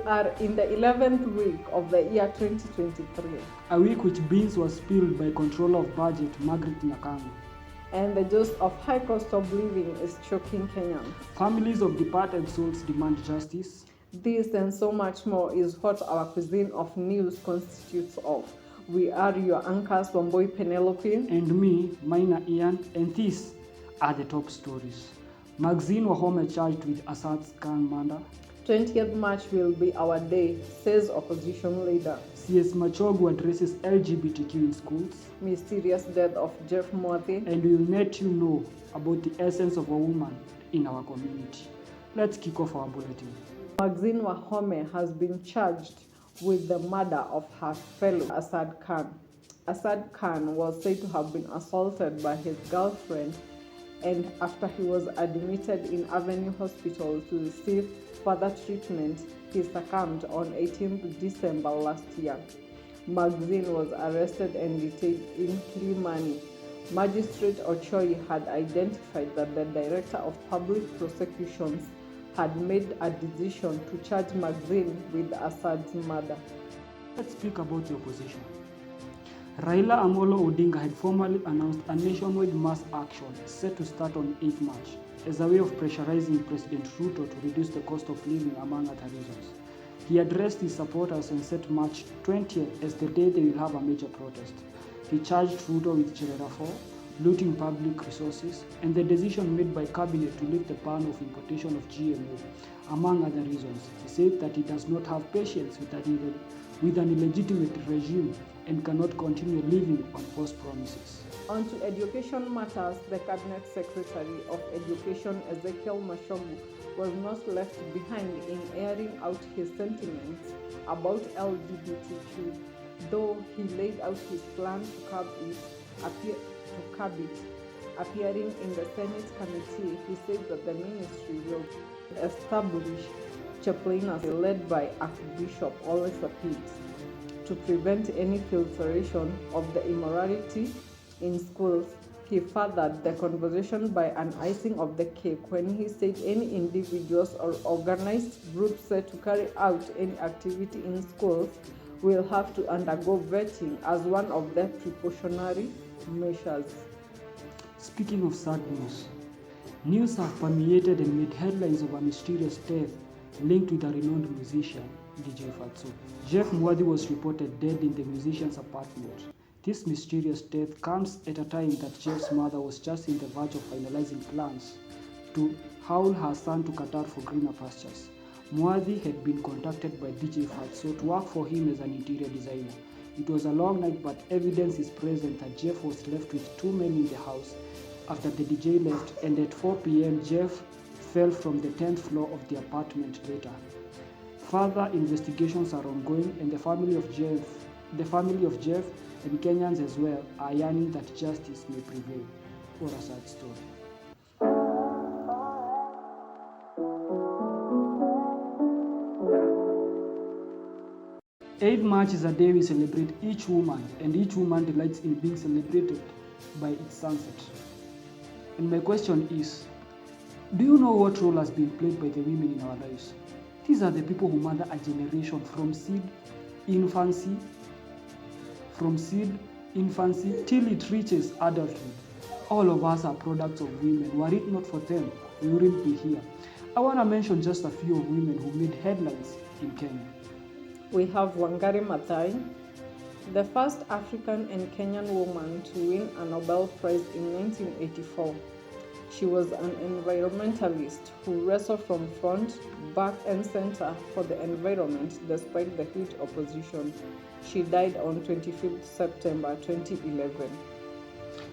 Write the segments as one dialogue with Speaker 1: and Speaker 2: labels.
Speaker 1: are in the 11th week of the year 2023.
Speaker 2: A week which beans was spilled by Controller of Budget Margaret Nyakanga.
Speaker 1: And the dose of high cost of living is choking Kenyans.
Speaker 2: Families of departed souls demand justice.
Speaker 1: This and so much more is what our cuisine of news constitutes of. We are your anchors, Wamboi Penelope.
Speaker 2: And me, Maina Ian, and these are the top stories. Maxine Wahome charged with Assad's Khan murder.
Speaker 1: 20th March will be our day, says opposition leader.
Speaker 2: CS Machogu addresses LGBTQ in schools.
Speaker 1: Mysterious death of Jeff Mwathi.
Speaker 2: And we'll let you know about the essence of a woman in our community. Let's kick off our bulletin.
Speaker 1: Maxine Wahome has been charged with the murder of her fellow Assad Khan. Assad Khan was said to have been assaulted by his girlfriend, and after he was admitted in Avenue Hospital to receive further treatment, he succumbed on 18th December last year. Maxine was arrested and detained in kimani. Magistrate Ochoi had identified that the Director of Public Prosecutions had made a decision to charge Maxine with Assad's murder.
Speaker 2: Let's speak about the opposition. Raila Amolo Odinga had formally announced a nationwide mass action set to start on 8 March as a way of pressurizing President Ruto to reduce the cost of living, among other reasons. He addressed his supporters and set March 20th as the day they will have a major protest. He charged Ruto with Cherera 4, looting public resources, and the decision made by cabinet to lift the ban of importation of GMO, among other reasons. He said that he does not have patience with an illegitimate regime and cannot continue living on false promises.
Speaker 1: On to education matters, the Cabinet Secretary of Education Ezekiel Mashogu was not left behind in airing out his sentiments about LGBTQ, though he laid out his plan to curb it. Appearing in the Senate committee, he said that the ministry will establish chaplaincy led by Archbishop Ole Sapit to prevent any filtration of the immorality in schools. He furthered the conversation by an icing of the cake when he said any individuals or organized groups set to carry out any activity in schools will have to undergo vetting as one of the precautionary measures.
Speaker 2: Speaking of sad news have permeated and made headlines of a mysterious death linked with a renowned musician, DJ Fatso. Jeff Mwathi was reported dead in the musician's apartment. This mysterious death comes at a time that Jeff's mother was just in the verge of finalizing plans to haul her son to Qatar for greener pastures. Mwathi had been contacted by DJ Fatso to work for him as an interior designer. It was a long night, but evidence is present that Jeff was left with 2 men in the house after the DJ left, and at 4 p.m. Jeff fell from the 10th floor of the apartment later. Further investigations are ongoing, and the family of Jeff and Kenyans as well are yearning that justice may prevail. What a sad story. "8 March is a day we celebrate each woman, and each woman delights in being celebrated by its sunset. And my question is, do you know what role has been played by the women in our lives? These are the people who mother a generation from seed infancy till it reaches adulthood. All of us are products of women. Were it not for them, we wouldn't be here. I want to mention just a few of women who made headlines in Kenya.
Speaker 1: We have Wangari Maathai, the first African and Kenyan woman to win a Nobel Prize in 1984. She was an environmentalist who wrestled from front, back, and center for the environment despite the huge opposition. She died on 25th September 2011.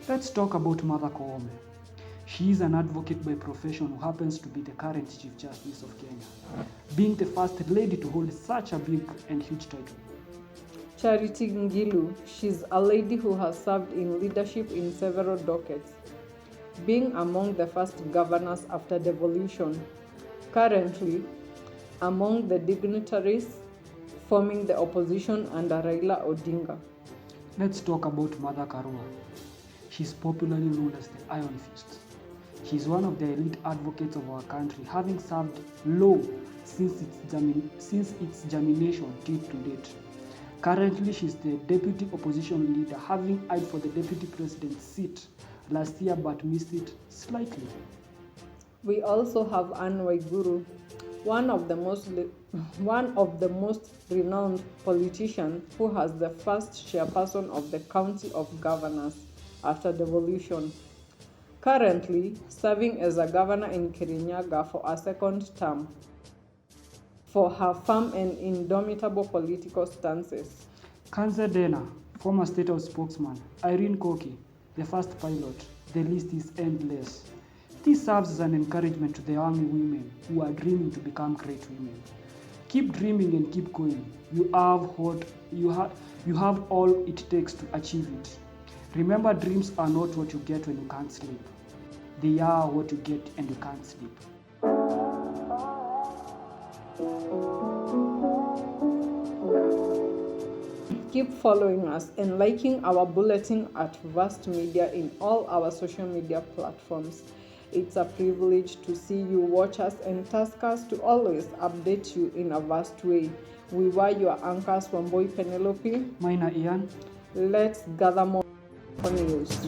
Speaker 2: Let's talk about Mother Koome. She is an advocate by profession who happens to be the current Chief Justice of Kenya, being the first lady to hold such a big and huge title.
Speaker 1: Charity Ngilu, she's a lady who has served in leadership in several dockets, being among the first governors after devolution. Currently, among the dignitaries forming the opposition under Raila Odinga.
Speaker 2: Let's talk about Mother Karua. She's popularly known as the Iron Fist. She is one of the elite advocates of our country, having served law since its germination till to date. Currently, she is the deputy opposition leader, having eyed for the deputy president's seat last year but missed it slightly.
Speaker 1: We also have Anne Waiguru, one of the most renowned politicians who has the first chairperson of the County of Governors after devolution. Currently serving as a governor in Kirinyaga for a second term for her firm and indomitable political stances.
Speaker 2: Kanze Dena, former State House spokesman, Irene Koki, the first pilot. The list is endless. This serves as an encouragement to the young women who are dreaming to become great women. Keep dreaming and keep going. You have all it takes to achieve it. Remember, dreams are not what you get when you can't sleep. They are what you get and you can't sleep.
Speaker 1: Keep following us and liking our bulletin at Vast Media in all our social media platforms. It's a privilege to see you watch us and task us to always update you in a vast way. We were your anchors from Boy Penelope.
Speaker 2: Mine Ian.
Speaker 1: Let's gather more news.